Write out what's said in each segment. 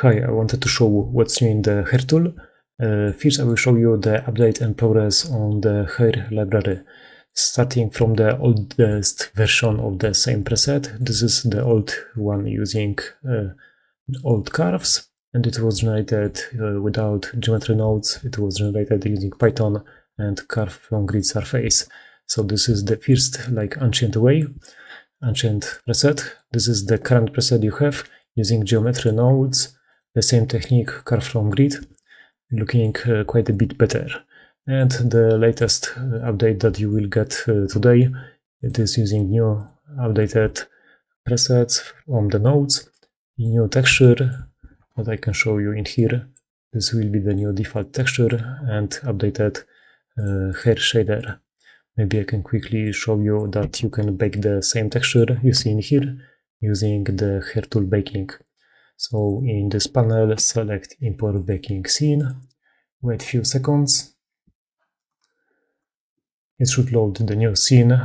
Hi, I wanted to show what's new in the hair tool. First I will show you the update and progress on the hair library. Starting from the oldest version of the same preset. This is the old one using old curves, and it was generated without geometry nodes. It was generated using Python and curve from grid surface. So this is the first ancient way, ancient preset. This is the current preset you have using geometry nodes. The same technique, curve from grid, looking quite a bit better. And the latest update that you will get today, it is using new updated presets from the nodes, new texture that I can show you in here. This will be the new default texture and updated hair shader. Maybe I can quickly show you that you can bake the same texture you see in here using the hair tool baking. So in this panel, select import baking scene, wait a few seconds. It should load the new scene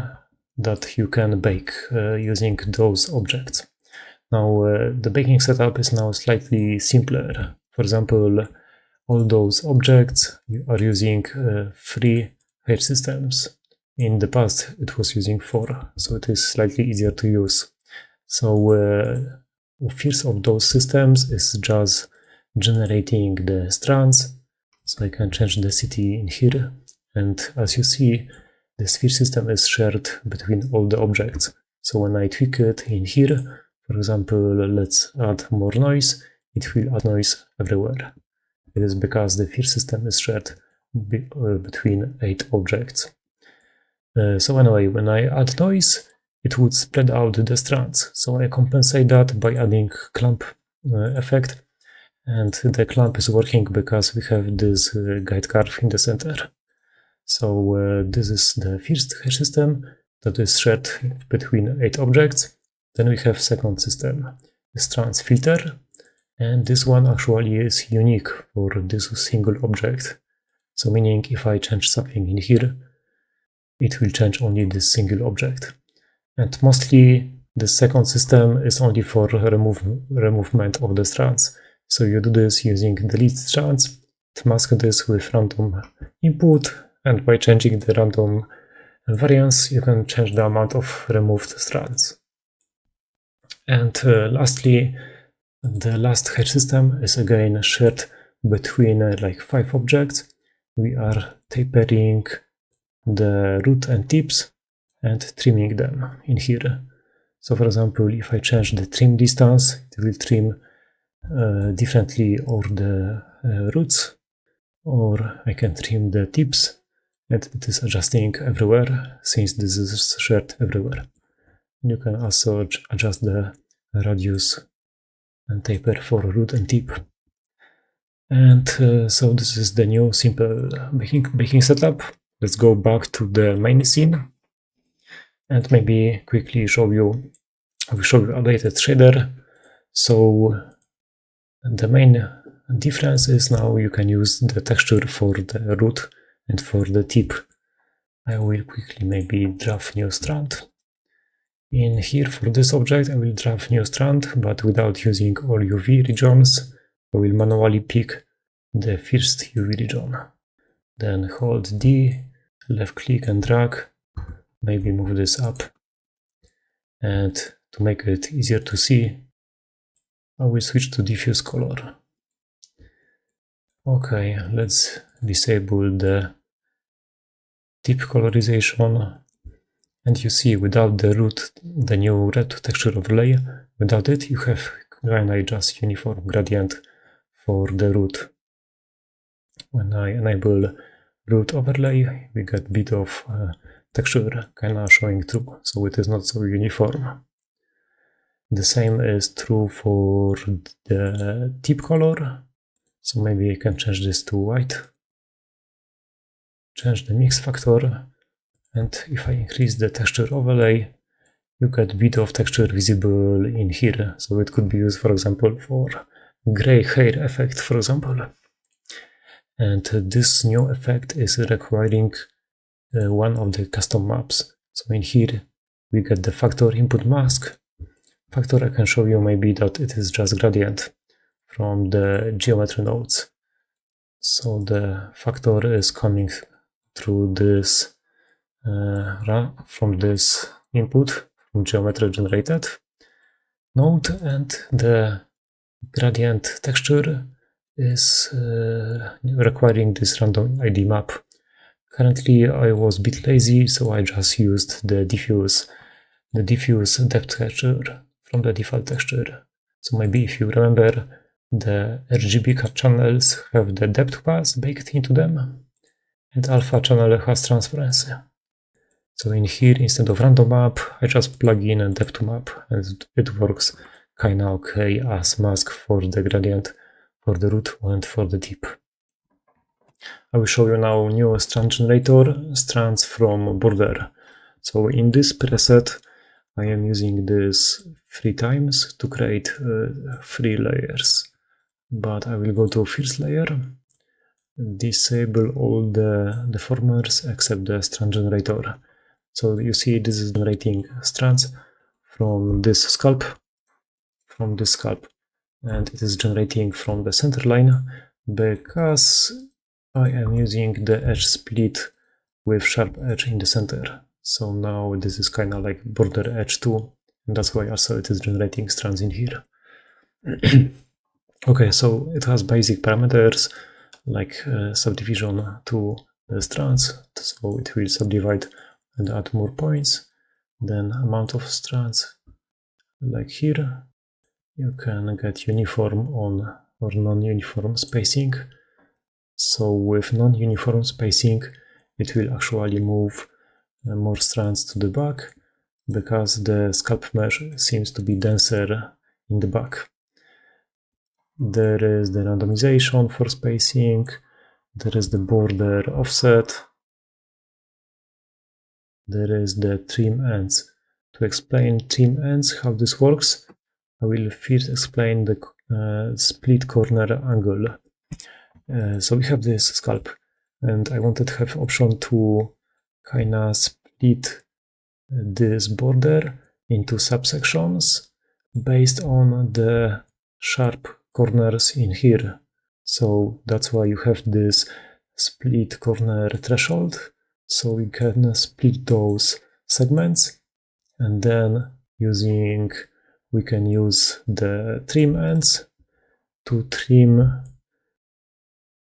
that you can bake using those objects. Now the baking setup is now slightly simpler. For example, all those objects are using 3 hair systems. In the past it was using 4, so it is slightly easier to use. So first of those systems is just generating the strands. So I can change the city in here, and as you see, the sphere system is shared between all the objects. So when I tweak it in here, for example, let's add more noise, it will add noise everywhere. It is because the sphere system is shared between 8 objects. So anyway, when I add noise, it would spread out the strands. So I compensate that by adding clamp effect. And the clamp is working because we have this guide curve in the center. So this is the first hair system that is shared between 8 objects. Then we have second system, the strands filter. And this one actually is unique for this single object. So meaning if I change something in here, it will change only this single object. And mostly the second system is only for removement of the strands. So you do this using delete strands, mask this with random input, and by changing the random variance, you can change the amount of removed strands. And lastly, the last hair system is again shared between 5 objects. We are tapering the root and tips and trimming them in here. So for example, if I change the trim distance, it will trim differently all the roots, or I can trim the tips, and it is adjusting everywhere since this is shared everywhere. You can also adjust the radius and taper for root and tip. And so this is the new simple baking setup. Let's go back to the main scene and maybe quickly show you updated shader. So the main difference is now you can use the texture for the root and for the tip. I will quickly maybe draft new strand. In here for this object I will draft new strand, but without using all UV regions. I will manually pick the first UV region. Then hold D, left click and drag, maybe move this up. And to make it easier to see, I will switch to diffuse color. Okay, let's disable the tip colorization. And you see, without the root, the new red texture overlay, without it you have just uniform gradient for the root. When I enable root overlay, we get a bit of texture kinda showing through, so it is not so uniform. The same is true for the tip color, so maybe I can change this to white. Change the mix factor, and if I increase the texture overlay, you get a bit of texture visible in here, so it could be used, for example, for gray hair effect, for example. And this new effect is requiring one of the custom maps. So in here we get the factor input mask. Factor I can show you maybe that it is just gradient from the geometry nodes. So the factor is coming through this from this input from geometry generated node, and the gradient texture is requiring this random ID map. Currently I was a bit lazy, so I just used the diffuse depth texture from the default texture. So maybe if you remember, the RGB card channels have the depth pass baked into them, and alpha channel has transparency. So in here, instead of random map, I just plug in a depth map, and it works kinda okay as mask for the gradient, for the root and for the tip. I will show you now new strand generator, strands from border. So in this preset, I am using this 3 times to create 3 layers. But I will go to first layer, disable all the deformers except the strand generator. So you see this is generating strands from this scalp, and it is generating from the center line because I am using the edge split with sharp edge in the center. So now this is kind of like border edge too, and that's why also it is generating strands in here. Okay, so it has basic parameters like subdivision to the strands, so it will subdivide and add more points, then amount of strands, like here. You can get uniform on or non-uniform spacing. So with non-uniform spacing, it will actually move more strands to the back because the scalp mesh seems to be denser in the back. There is the randomization for spacing, there is the border offset, there is the trim ends. To explain trim ends, how this works, I will first explain the split corner angle. So we have this scalp, and I wanted to have option to kinda split this border into subsections based on the sharp corners in here. So that's why you have this split corner threshold. So we can split those segments, and then we can use the trim ends to trim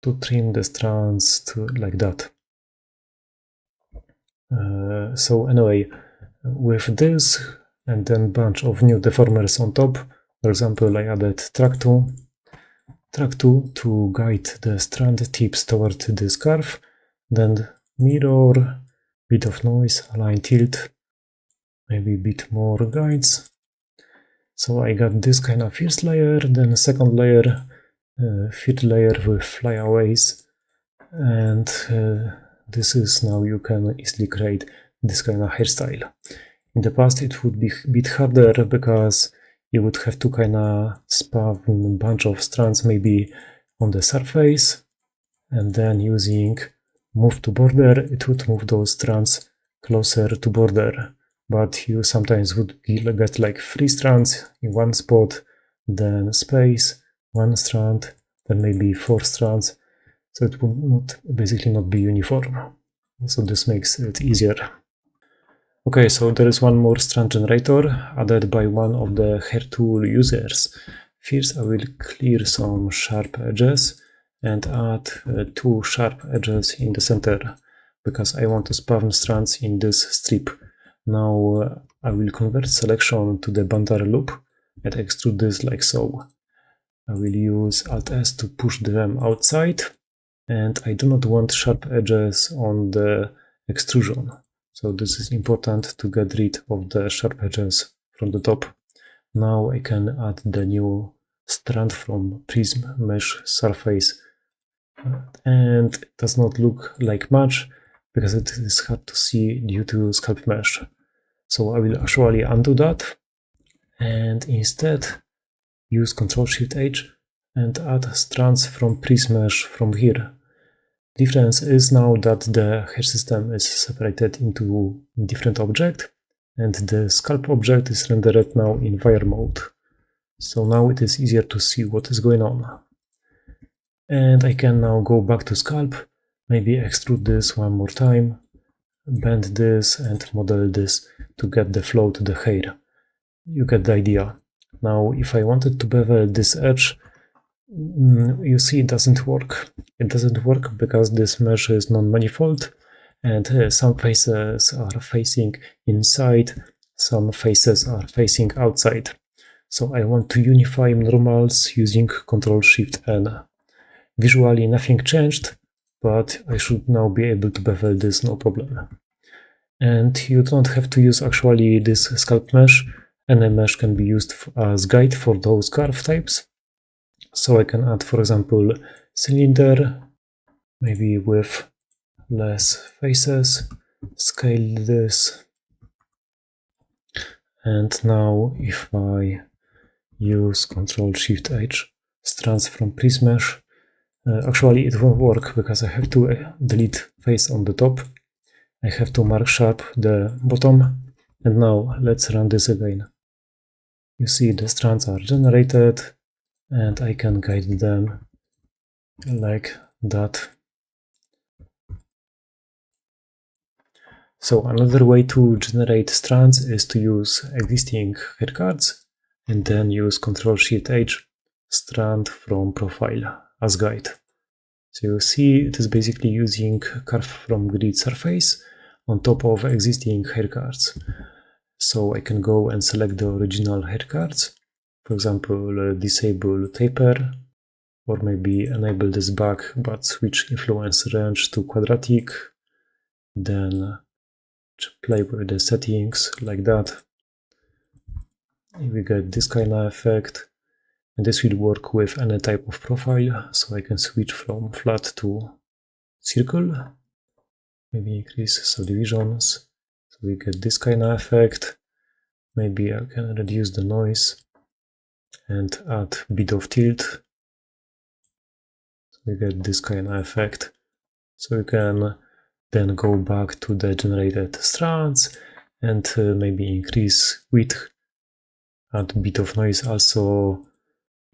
the strands to like that. So anyway, with this and then bunch of new deformers on top, for example, I added track 2 to guide the strand tips toward this curve, then mirror, bit of noise, align tilt, maybe a bit more guides. So I got this kind of first layer, then second layer, third layer with flyaways, and this is now you can easily create this kind of hairstyle. In the past it would be a bit harder because you would have to kind of spawn a bunch of strands maybe on the surface, and then using move to border, it would move those strands closer to border. But you sometimes would get like 3 strands in one spot, then space, 1 strand, then maybe 4 strands. So it would basically not be uniform. So this makes it easier. Okay, so there is one more strand generator added by one of the hair tool users. First I will clear some sharp edges and add 2 sharp edges in the center because I want to spawn strands in this strip. Now I will convert selection to the bandar loop and extrude this like so. I will use Alt S to push them outside, and I do not want sharp edges on the extrusion. So this is important to get rid of the sharp edges from the top. Now I can add the new strand from Prism Mesh surface, and it does not look like much because it is hard to see due to scalp mesh. So I will actually undo that and instead use Ctrl-Shift-H and add strands from Prism Mesh from here. Difference is now that the hair system is separated into different objects, and the scalp object is rendered now in wire mode. So now it is easier to see what is going on. And I can now go back to Sculpt, maybe extrude this one more time, bend this and model this to get the flow to the hair. You get the idea. Now, if I wanted to bevel this edge, you see it doesn't work. It doesn't work because this mesh is non-manifold, and some faces are facing inside, some faces are facing outside. So I want to unify normals using Ctrl-Shift-N. Visually nothing changed, but I should now be able to bevel this no problem. And you don't have to use actually this sculpt mesh. Any mesh can be used as guide for those curve types. So I can add, for example, cylinder, maybe with less faces, scale this. And now if I use Ctrl-Shift-H, strands from Prism Mesh, actually it won't work because I have to delete face on the top. I have to mark sharp the bottom. And now let's run this again. You see the strands are generated and I can guide them like that. So another way to generate strands is to use existing hair cards and then use Ctrl-Shift-H, strand from profile as guide. So you see it is basically using curve from grid surface on top of existing hair cards. So I can go and select the original hair cards, for example, disable taper, or maybe enable this back but switch influence range to quadratic, then play with the settings like that. We get this kind of effect, and this will work with any type of profile, so I can switch from flat to circle, maybe increase subdivisions, so we get this kind of effect. Maybe I can reduce the noise and add a bit of tilt, so we get this kind of effect. So you can then go back to the generated strands and maybe increase width, add a bit of noise also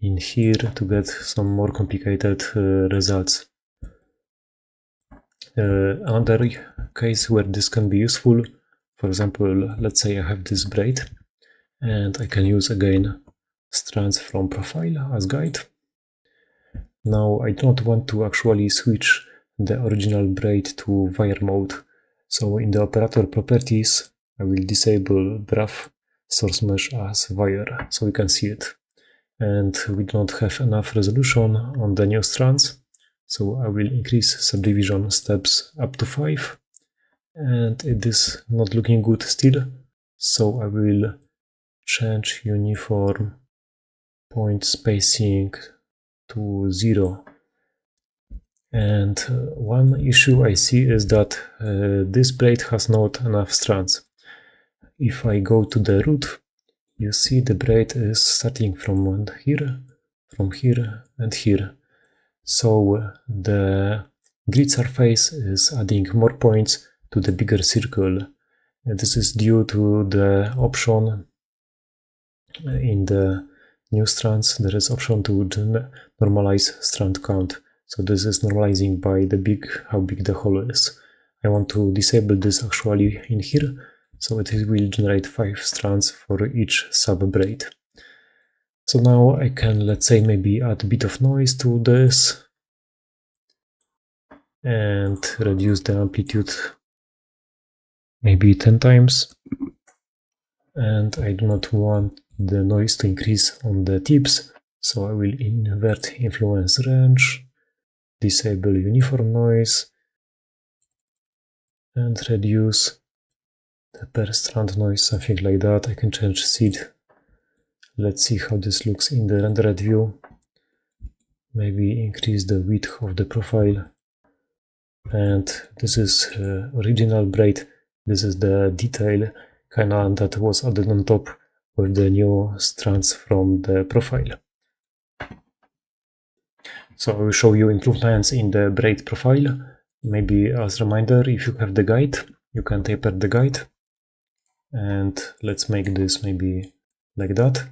in here to get some more complicated results. Another case where this can be useful, for example, let's say I have this braid and I can use again strands from profile as guide. Now I don't want to actually switch the original braid to wire mode, so in the operator properties I will disable graph source mesh as wire so we can see it. And we don't have enough resolution on the new strands, so I will increase subdivision steps up to 5, and it is not looking good still, so I will change uniform point spacing to 0. And one issue I see is that this braid has not enough strands. If I go to the root, you see the braid is starting from here, and here. So the grid surface is adding more points to the bigger circle. And this is due to the option in the new strands. There is option to normalize strand count. So this is normalizing by the how big the hole is. I want to disable this actually in here, so it will generate 5 strands for each sub braid. So now I can, let's say, maybe add a bit of noise to this and reduce the amplitude maybe 10 times. And I do not want the noise to increase on the tips, so I will invert influence range, disable uniform noise, and reduce the per strand noise, something like that. I can change seed. Let's see how this looks in the rendered view. Maybe increase the width of the profile. And this is original braid. This is the detail kinda that was added on top with the new strands from the profile. So I will show you improvements in the braid profile. Maybe as a reminder, if you have the guide, you can taper the guide. And let's make this maybe like that.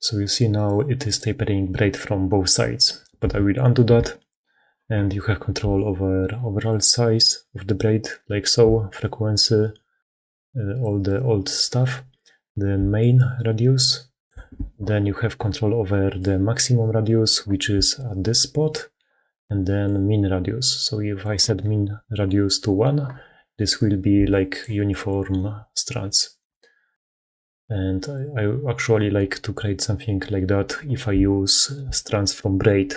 So you see now it is tapering braid from both sides, but I will undo that, and you have control over overall size of the braid, like so, frequency, all the old stuff, the main radius. Then you have control over the maximum radius, which is at this spot, and then mean radius. So if I set mean radius to 1, this will be like uniform strands. And I actually like to create something like that if I use strands from Braid,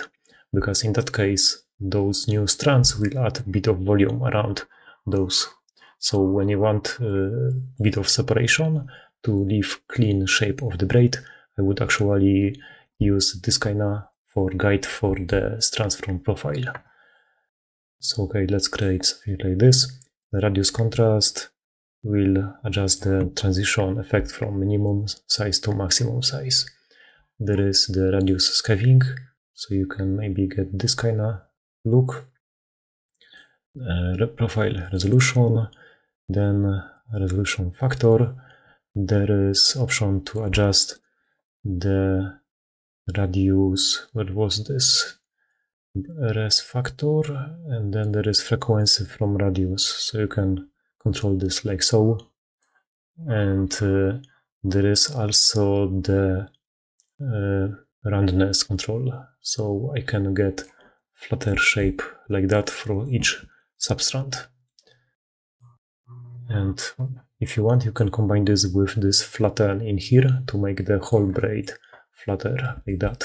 because in that case, those new strands will add a bit of volume around those. So when you want a bit of separation to leave clean shape of the braid, I would actually use this kind of for guide for the strands from profile. So okay, let's create something like this. The radius contrast will adjust the transition effect from minimum size to maximum size. There is the radius skewing, so you can maybe get this kind of look. Profile resolution, then resolution factor. There is option to adjust the radius. What was this? Res factor, and then there is frequency from radius, so you can control this like so. And there is also the roundness control, so I can get flatter shape like that for each substrand. And if you want, you can combine this with this flatten in here to make the whole braid flatter like that.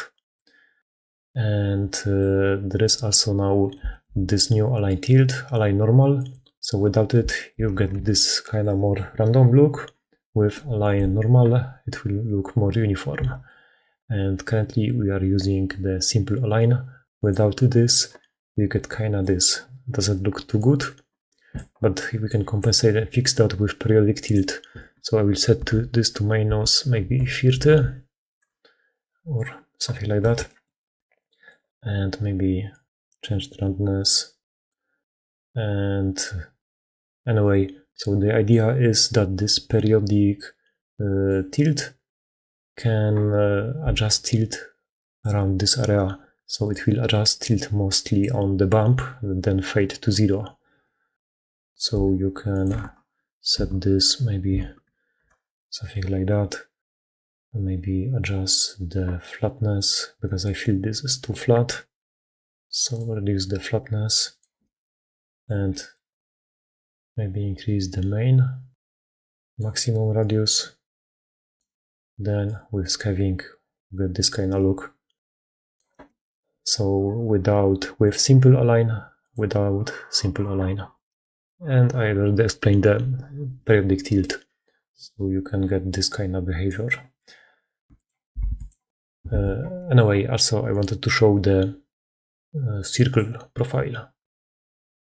And there is also now this new align tilt, align normal. So without it, you get this kind of more random look. With align normal, it will look more uniform. And currently we are using the simple align. Without this, you get kind of this. Doesn't look too good, but we can compensate and fix that with periodic tilt. So I will set this to minus maybe 30 or something like that. And maybe change the roundness. And anyway, so the idea is that this periodic tilt can adjust tilt around this area. So it will adjust tilt mostly on the bump and then fade to 0. So you can set this maybe something like that. Maybe adjust the flatness, because I feel this is too flat. So reduce the flatness and maybe increase the main maximum radius. Then with skewing, we get this kind of look. So with simple align, without simple align. And I already explained the periodic tilt, so you can get this kind of behavior. Anyway, also I wanted to show the circle profile.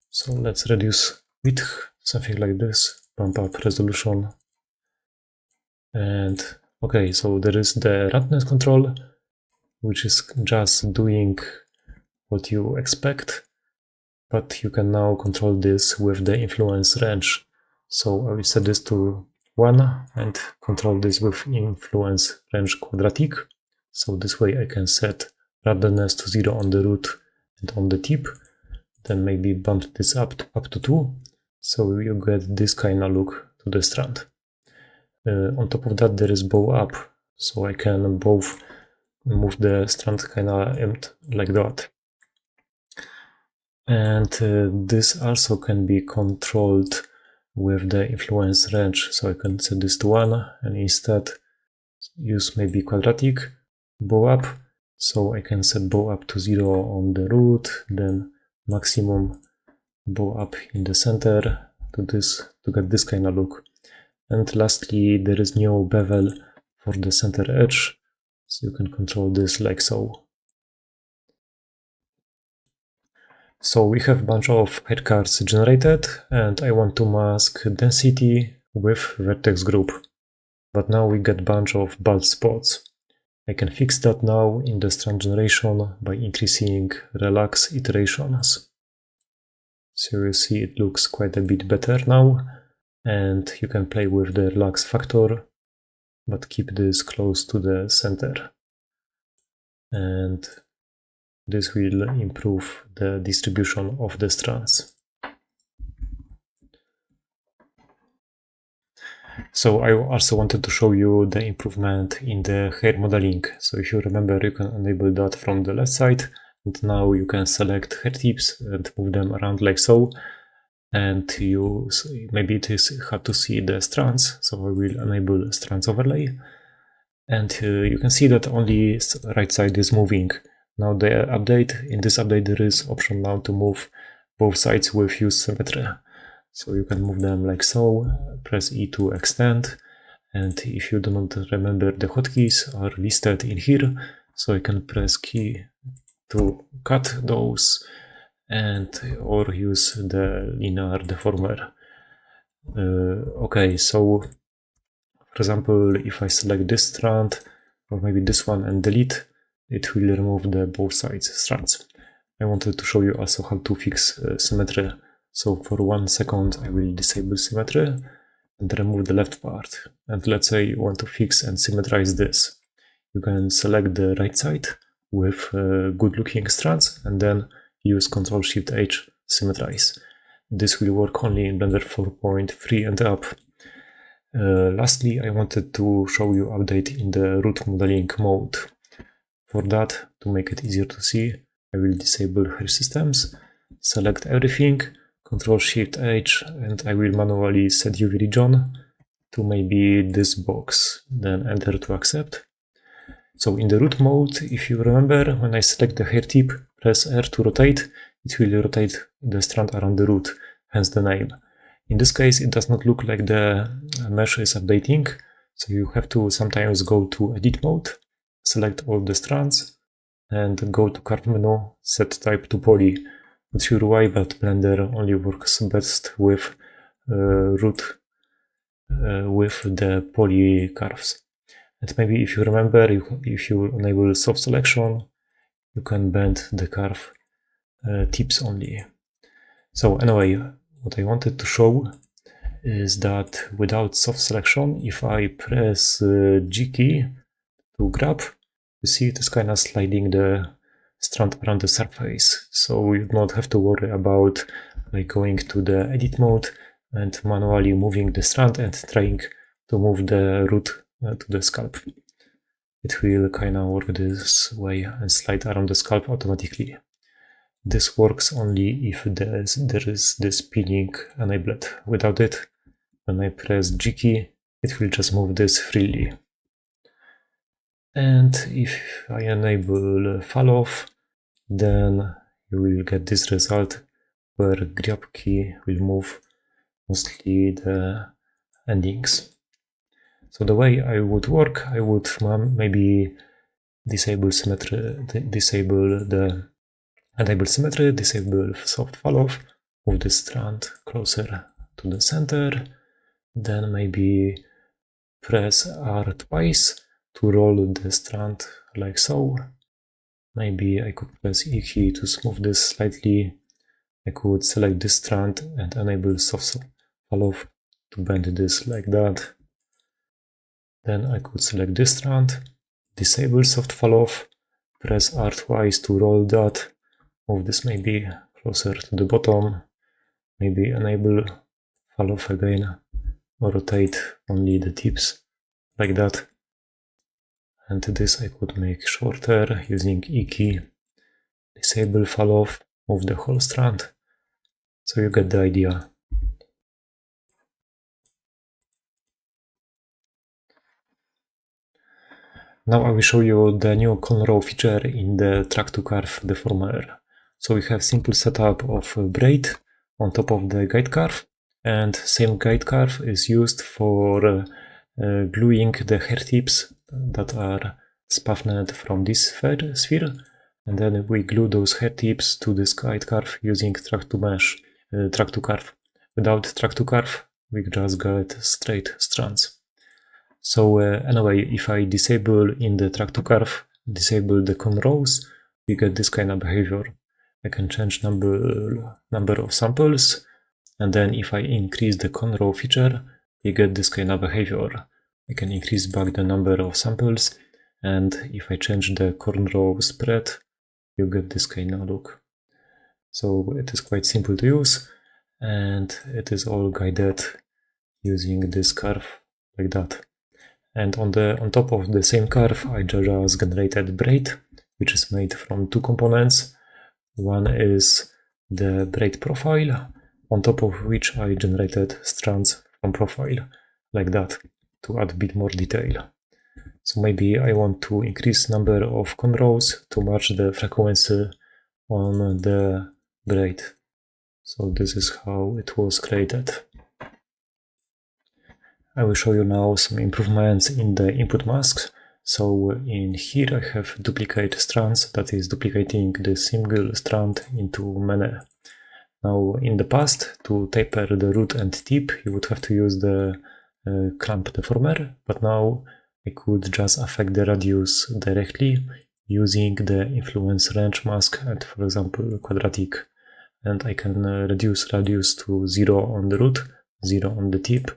So let's reduce width, something like this, bump up resolution. And okay, so there is the roundness control, which is just doing what you expect, but you can now control this with the influence range. So I will set this to 1 and control this with influence range quadratic. So this way I can set roundness to 0 on the root and on the tip, then maybe bump this up to 2, so you get this kind of look to the strand. On top of that, there is bow up, so I can both move the strand kind of like that. And this also can be controlled with the influence range, so I can set this to 1 and instead use maybe quadratic bow up, so I can set bow up to 0 on the root, then maximum bow up in the center to get this kind of look. And lastly, there is no bevel for the center edge, so you can control this like so. So we have a bunch of head cards generated, and I want to mask density with Vertex Group. But now we get a bunch of bald spots. I can fix that now in the strand generation by increasing relax iterations. So you see it looks quite a bit better now, and you can play with the relax factor, but keep this close to the center. and this will improve the distribution of the strands. So I also wanted to show you the improvement in the hair modeling. So if you remember, you can enable that from the left side, and now you can select hair tips and move them around like so. And you maybe it is hard to see the strands, so I will enable strands overlay. And you can see that only right side is moving. Now the update, in this update there is option now to move both sides with use symmetry. So you can move them like so, press E to extend, and if you do not remember, the hotkeys are listed in here, so I can press key to cut those and or use the linear deformer. Okay, so for example, if I select this strand or maybe this one and delete, it will remove the both sides strands. I wanted to show you also how to fix symmetry. So for 1 second I will disable symmetry and remove the left part. And let's say you want to fix and symmetrize this. You can select the right side with good looking strands and then use Ctrl-Shift-H symmetrize. This will work only in Blender 4.3 and up. Lastly, I wanted to show you update in the root modeling mode. For that, to make it easier to see, I will disable hair systems, select everything, Ctrl-Shift-H, and I will manually set UV region to maybe this box, then enter to accept. So in the root mode, if you remember, when I select the hair tip, press R to rotate, it will rotate the strand around the root, hence the name. In this case, it does not look like the mesh is updating, so you have to sometimes go to edit mode, select all the strands, and go to curve menu, set type to poly. Not sure why, but Blender only works best with with the poly curves. And maybe if you remember, if you enable soft selection, you can bend the curve tips only. So anyway, what I wanted to show is that without soft selection, if I press G key to grab, you see it is kind of sliding the strand around the surface. So you do not have to worry about like going to the edit mode and manually moving the strand and trying to move the root to the scalp. It will kind of work this way and slide around the scalp automatically. This works only if there is this pinning enabled. Without it, when I press G key, it will just move this freely. And if I enable fall off, then you will get this result where grab key will move mostly the endings. So the way I would work, I would maybe disable symmetry, enable symmetry, disable soft fall off, move the strand closer to the center, then maybe press R twice to roll the strand like so. Maybe I could press E key to smooth this slightly. I could select this strand and enable soft fall off to bend this like that. Then I could select this strand, disable soft fall off, press R twice to roll that, move this maybe closer to the bottom, maybe enable fall off again, or rotate only the tips like that. And this I could make shorter using E key, disable fall off, move the whole strand. So you get the idea. Now I will show you the new Cornrow feature in the track to curve deformer. So we have simple setup of braid on top of the guide curve, and same guide curve is used for gluing the hair tips that are spawned from this sphere, and then we glue those hair tips to this guide curve using track to curve. Without track to curve, we just get straight strands. So anyway, if I disable in the track to curve, disable the Cornrows, we get this kind of behavior. I can change number of samples, and then if I increase the Cornrow feature, we get this kind of behavior. I can increase back the number of samples, And if I change the cornrow spread, you get this kind of look. So it is quite simple to use, and it is all guided using this curve like that. And on top of the same curve, I just generated Braid, which is made from two components. One is the Braid profile, on top of which I generated strands from profile, like that, to add a bit more detail. So maybe I want to increase number of cornrows to match the frequency on the braid. So this is how it was created. I will show you now some improvements in the input masks. So in here I have duplicate strands, that is duplicating the single strand into many. Now in the past, to taper the root and tip, you would have to use the clamp deformer, but now I could just affect the radius directly using the influence range mask and, for example, quadratic. And I can reduce radius to 0 on the root, 0 on the tip,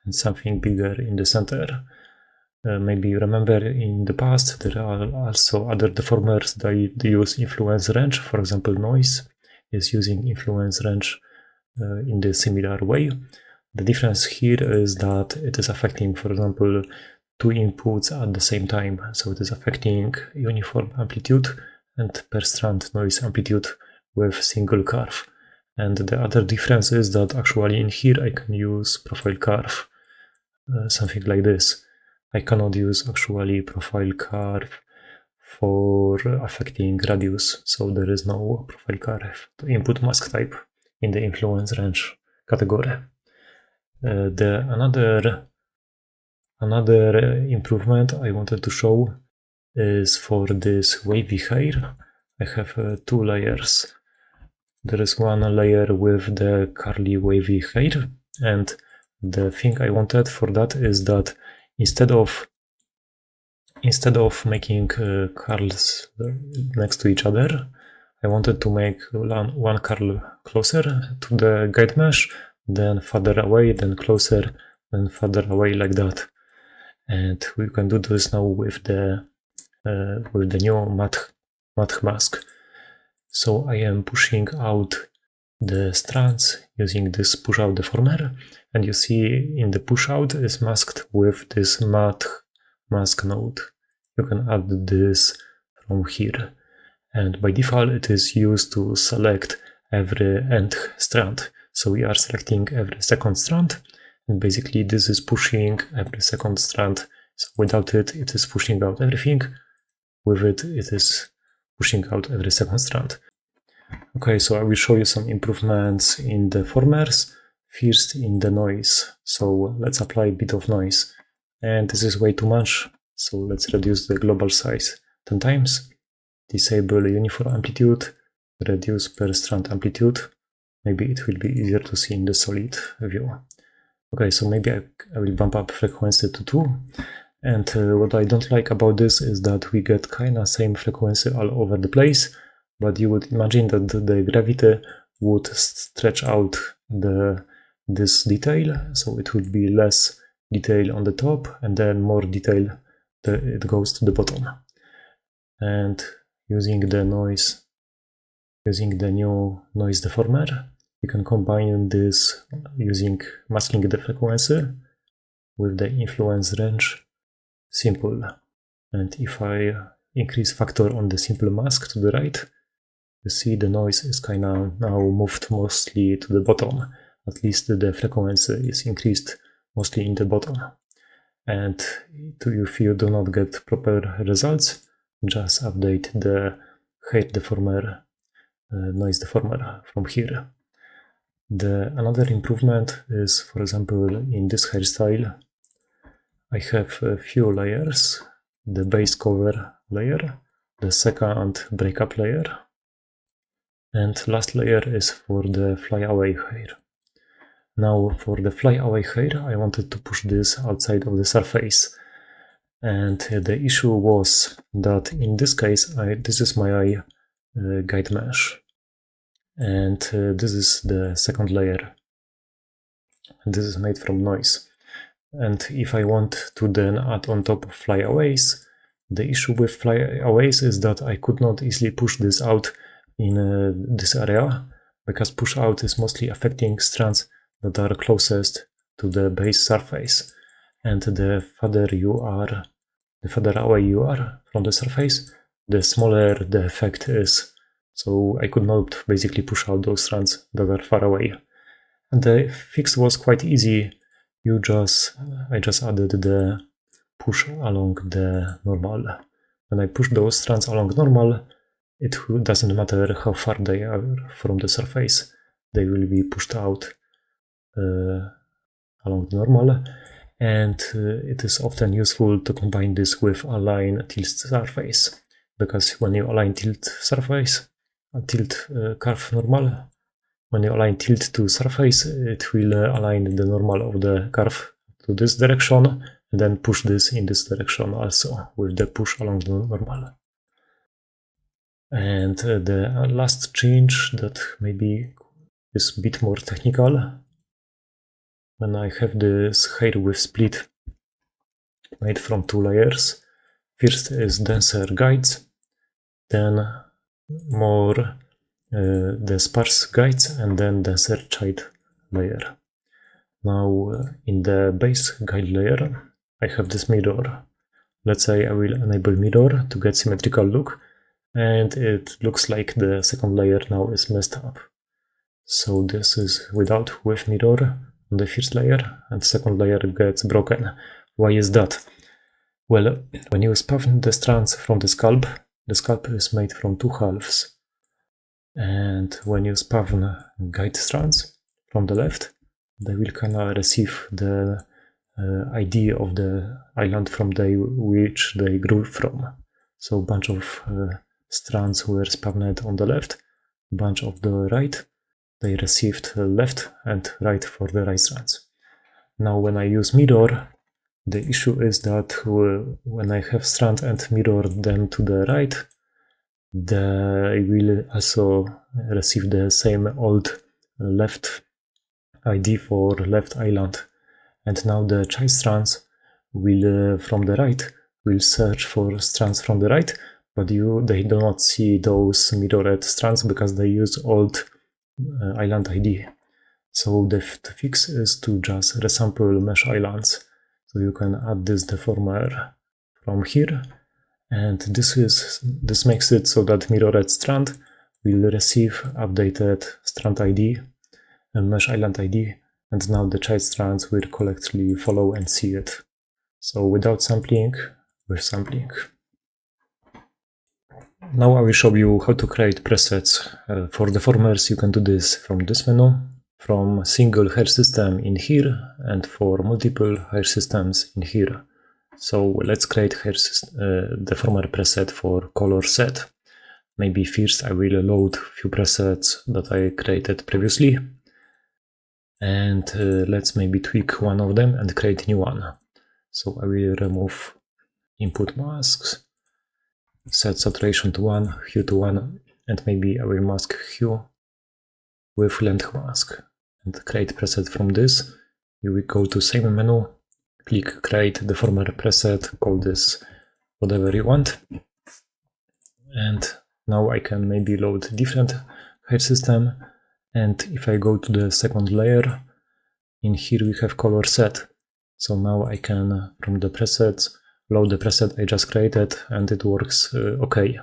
and something bigger in the center. Maybe you remember in the past there are also other deformers that use influence range. For example, noise is using influence range in the similar way. The difference here is that it is affecting, for example, two inputs at the same time. So it is affecting uniform amplitude and per strand noise amplitude with single curve. And the other difference is that actually in here I can use profile curve, something like this. I cannot use actually profile curve for affecting radius, so there is no profile curve input mask type in the influence range category. Another improvement I wanted to show is for this wavy hair. I have two layers. There is one layer with the curly wavy hair, and the thing I wanted for that is that instead of making curls next to each other, I wanted to make one curl closer to the guide mesh, then further away, then closer, then further away, like that. And we can do this now with the new matte mask. So I am pushing out the strands using this PushOut deformer, and you see in the PushOut is masked with this matte mask node. You can add this from here, and by default it is used to select every nth strand. So we are selecting every second strand, and basically this is pushing every second strand. So without it, it is pushing out everything. With it, it is pushing out every second strand. Okay, so I will show you some improvements in the deformers. First in the noise. So let's apply a bit of noise. And this is way too much. So let's reduce the global size 10 times. Disable uniform amplitude. Reduce per strand amplitude. Maybe it will be easier to see in the solid view. Okay, so maybe I will bump up frequency to 2. And what I don't like about this is that we get kinda same frequency all over the place, but you would imagine that the gravity would stretch out this detail, so it would be less detail on the top and then more detail it goes to the bottom. And using the new noise deformer, we can combine this using masking the frequency with the influence range simple. And if I increase factor on the simple mask to the right, you see the noise is kind of now moved mostly to the bottom. At least the frequency is increased mostly in the bottom. And if you do not get proper results, just update the height deformer, noise deformer from here. Another improvement is, for example, in this hairstyle, I have a few layers. The base cover layer, the second breakup layer, and last layer is for the flyaway hair. Now for the flyaway hair, I wanted to push this outside of the surface. And the issue was that in this case, this is my guide mesh. And this is the second layer. And this is made from noise. And if I want to then add on top of flyaways, The issue with flyaways is that I could not easily push this out in this area, because PushOut is mostly affecting strands that are closest to the base surface. And the further away you are from the surface, the smaller the effect is. So I could not basically push out those strands that are far away. And the fix was quite easy. I just added the push along the normal. When I push those strands along normal, it doesn't matter how far they are from the surface, they will be pushed out along the normal. And it is often useful to combine this with align tilt surface, because when you align tilt surface, tilt curve normal, when you align tilt to surface, it will align the normal of the curve to this direction, and then push this in this direction also with the push along the normal. And the last change that maybe is a bit more technical, when I have this hair width split made from 2 layers, first is denser guides, then more the sparse guides, and then denser child layer. Now in the base guide layer, I have this mirror. Let's say I will enable mirror to get symmetrical look, and it looks like the second layer now is messed up. So this is without with mirror on the first layer, and the second layer gets broken. Why is that? Well, when you spawn the strands from the scalp is made from 2 halves. And when you spawn guide strands from the left, they will kinda receive the ID of the island from which they grew from. So a bunch of strands were spawned on the left, a bunch of the right. They received left and right for the right strands. Now when I use mirror, the issue is that when I have strand and mirror them to the right, they will also receive the same old left ID for left island. And now the child strands will from the right will search for strands from the right, but they do not see those mirrored strands because they use old island ID. So the fix is to just resample mesh islands. So you can add this deformer from here, and this makes it so that mirrored strand will receive updated strand ID and mesh island ID, and now the child strands will collectively follow and see it. So without sampling, with sampling. Now I will show you how to create presets. For deformers you can do this from this menu, from single hair system in here, and for multiple hair systems in here. So let's create deformer preset for color set. Maybe first I will load a few presets that I created previously, and let's maybe tweak one of them and create a new one. So I will remove input masks, set saturation to 1, hue to 1, and maybe I will mask hue with length mask and create preset from this. You will go to same menu, click create deformer preset, call this whatever you want, and now I can maybe load different hair system. And if I go to the second layer, in here we have color set. So now I can, from the presets, load the preset I just created, and it works okay.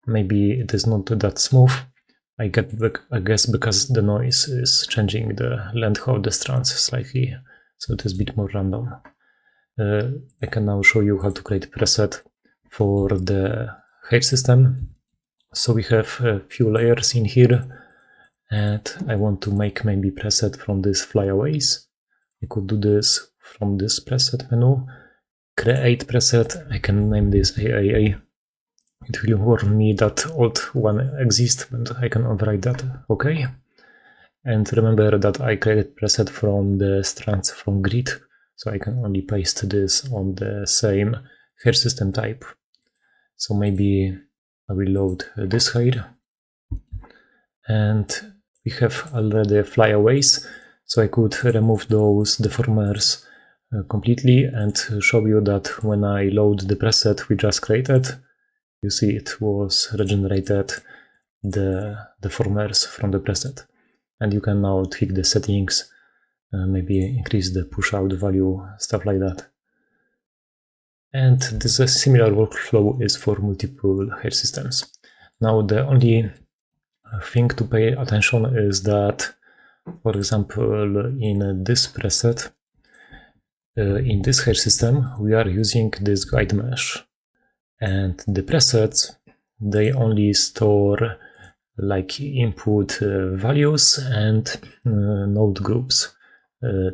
Maybe it is not that smooth, I guess because the noise is changing the length of the strands slightly, so it is a bit more random. I can now show you how to create preset for the hair system. So we have a few layers in here, and I want to make maybe preset from these flyaways. I could do this from this preset menu. Create preset, I can name this AAA. It will warn me that old one exists, but I can override that, okay. And remember that I created preset from the strands from grid, so I can only paste this on the same hair system type. So maybe I will load this hair, and we have already flyaways, so I could remove those deformers completely and show you that when I load the preset we just created, you see it was regenerated the deformers from the preset. And you can now tweak the settings, maybe increase the push-out value, stuff like that. And this similar workflow is for multiple hair systems. Now the only thing to pay attention is that, for example, in this preset, in this hair system, we are using this guide mesh. And the presets, they only store like input values and node groups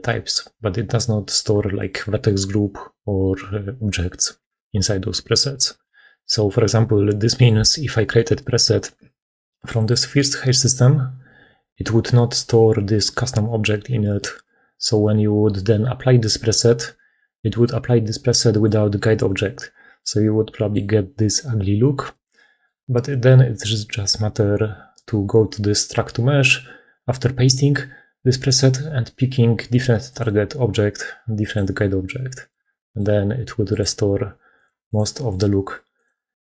types, but it does not store like vertex group or objects inside those presets. So for example, this means if I created preset from this first hair system, it would not store this custom object in it. So when you would then apply this preset, it would apply this preset without the guide object. So you would probably get this ugly look. But then it just matter to go to this track to mesh after pasting this preset and picking different target object, different guide object. And then it would restore most of the look.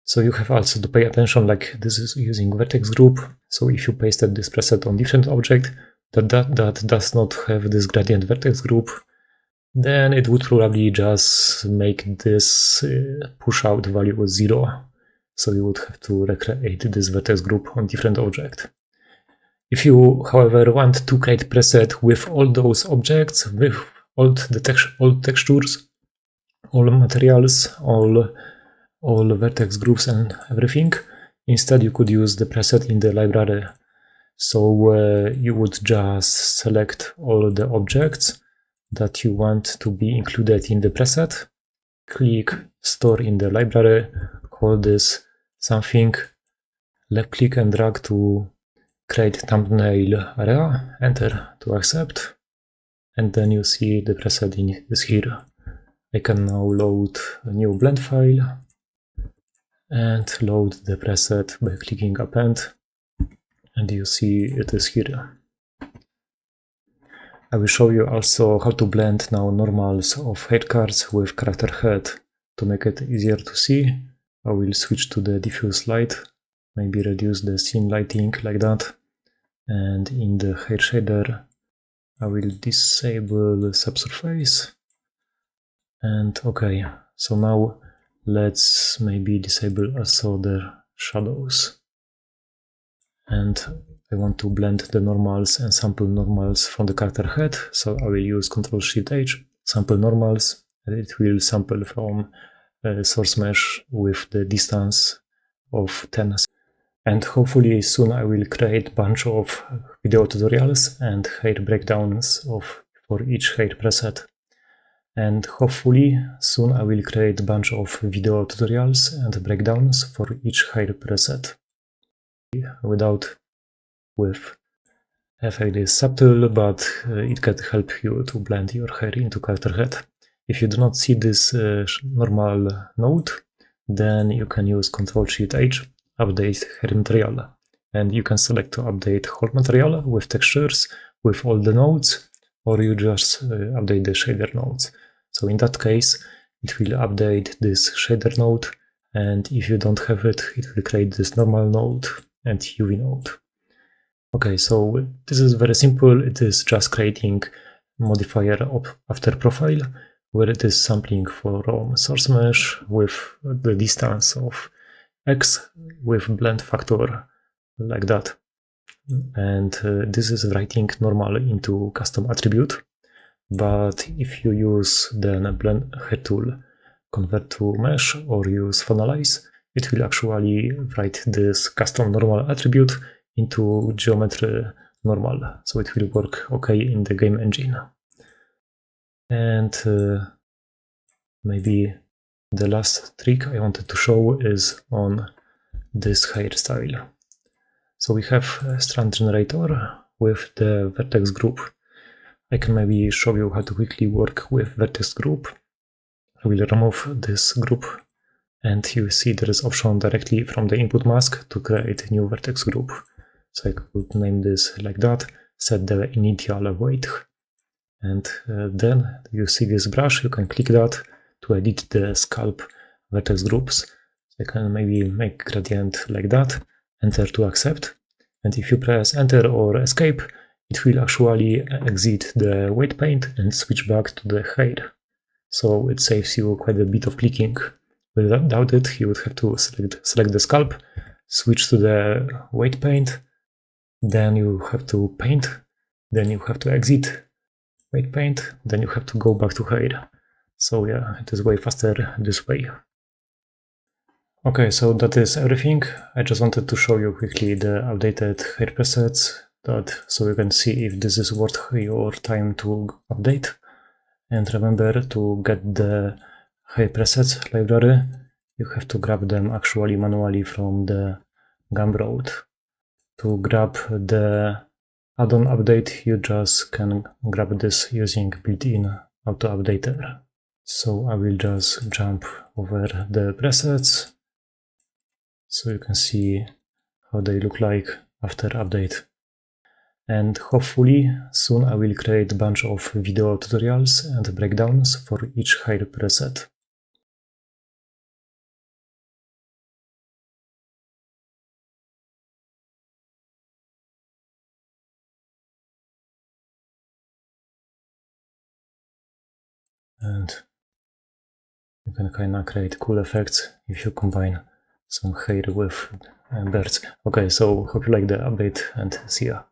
So you have also to pay attention, like this is using vertex group. So if you pasted this preset on different object that does not have this gradient vertex group, then it would probably just make this push out value 0. So you would have to recreate this vertex group on different object. If you, however, want to create preset with all those objects, with all textures, all materials, all vertex groups and everything, instead you could use the preset in the library. So you would just select all the objects that you want to be included in the preset, click store in the library, call this something, left click and drag to create thumbnail area, enter to accept, and then you see the preset is here. I can now load a new blend file and load the preset by clicking append, and you see it is here. I will show you also how to blend now normals of hair cards with character head to make it easier to see. I will switch to the diffuse light, maybe reduce the scene lighting like that. And in the hair shader, I will disable subsurface. And okay, so now let's maybe disable also the shadows. And I want to blend the normals and sample normals from the character head. So I will use Ctrl-Shift-H, sample normals, and it will sample from source mesh with the distance of 10. And hopefully soon I will create a bunch of video tutorials and hair breakdowns for each hair preset. And hopefully soon I will create a bunch of video tutorials and breakdowns for each hair preset. With effect is subtle, but it can help you to blend your hair into character head. If you do not see this normal node, then you can use Ctrl-Shift-H, update hair material, and you can select to update whole material with textures, with all the nodes, or you just update the shader nodes. So in that case, it will update this shader node, and if you don't have it, it will create this normal node and UV node. Okay, so this is very simple. It is just creating modifier after profile, where it is sampling from source mesh with the distance of X with blend factor like that. And this is writing normal into custom attribute. But if you use the blend head tool, convert to mesh or use finalize, it will actually write this custom normal attribute into geometry normal. So it will work okay in the game engine. And maybe the last trick I wanted to show is on this hairstyle. So we have a Strands Generator with the Vertex Group. I can maybe show you how to quickly work with Vertex Group. I will remove this group, and you see there is option directly from the input mask to create a new Vertex Group. So I could name this like that, set the initial weight, And then you see this brush, you can click that to edit the scalp vertex groups. You can maybe make gradient like that, enter to accept. And if you press enter or escape, it will actually exit the weight paint and switch back to the hair. So it saves you quite a bit of clicking. Without it, you would have to select the scalp, switch to the weight paint, then you have to paint, then you have to exit weight paint, then you have to go back to hair. So yeah, it is way faster this way. Okay, so that is everything. I just wanted to show you quickly the updated hair presets, so you can see if this is worth your time to update. And remember, to get the hair presets library, you have to grab them actually manually from the Gumroad. To grab the add-on update, you just can grab this using built-in auto updater. So I will just jump over the presets so you can see how they look like after update. And hopefully soon I will create a bunch of video tutorials and breakdowns for each hair preset. And you can kind of create cool effects if you combine some hair with birds. Okay, so hope you like the update and see ya.